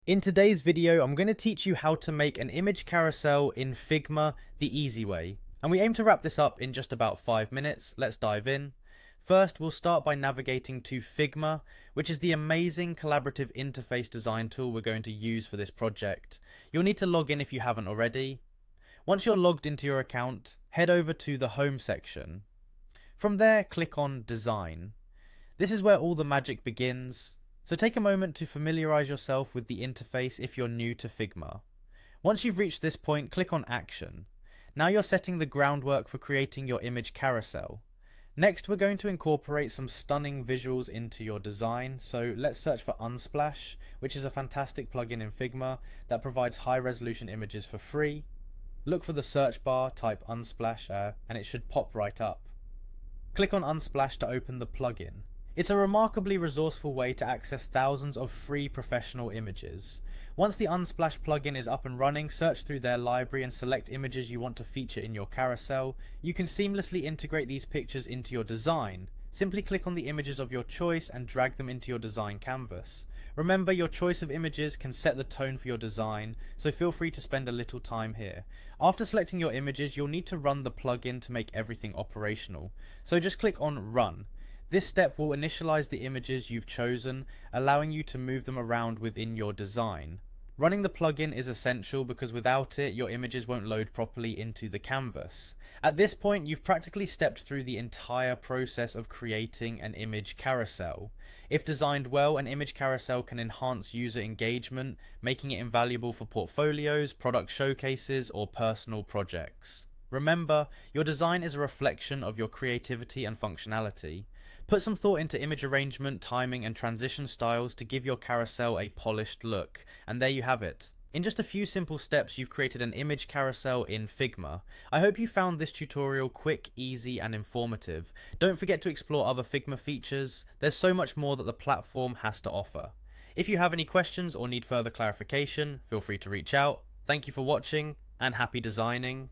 In today's video, I'm going to teach you how to make an image carousel in Figma the easy way. And we aim to wrap this up in just about 5 minutes. Let's dive in. First, we'll start by navigating to Figma, which is the amazing collaborative interface design tool we're going to use for this project. You'll need to log in if you haven't already. Once you're logged into your account, head over to the Home section. From there, click on Design. This is where all the magic begins. So take a moment to familiarize yourself with the interface if you're new to Figma. Once you've reached this point, click on Action. Now you're setting the groundwork for creating your image carousel. Next, we're going to incorporate some stunning visuals into your design. So let's search for Unsplash, which is a fantastic plugin in Figma that provides high resolution images for free. Look for the search bar, type Unsplash, and it should pop right up. Click on Unsplash to open the plugin. It's a remarkably resourceful way to access thousands of free professional images. Once the Unsplash plugin is up and running, search through their library and select images you want to feature in your carousel. You can seamlessly integrate these pictures into your design. Simply click on the images of your choice and drag them into your design canvas. Remember, your choice of images can set the tone for your design, so feel free to spend a little time here. After selecting your images, you'll need to run the plugin to make everything operational. So just click on Run. This step will initialize the images you've chosen, allowing you to move them around within your design. Running the plugin is essential because without it, your images won't load properly into the canvas. At this point, you've practically stepped through the entire process of creating an image carousel. If designed well, an image carousel can enhance user engagement, making it invaluable for portfolios, product showcases, or personal projects. Remember, your design is a reflection of your creativity and functionality. Put some thought into image arrangement, timing, and transition styles to give your carousel a polished look. And there you have it. In just a few simple steps, you've created an image carousel in Figma. I hope you found this tutorial quick, easy, and informative. Don't forget to explore other Figma features. There's so much more that the platform has to offer. If you have any questions or need further clarification, feel free to reach out. Thank you for watching, and happy designing.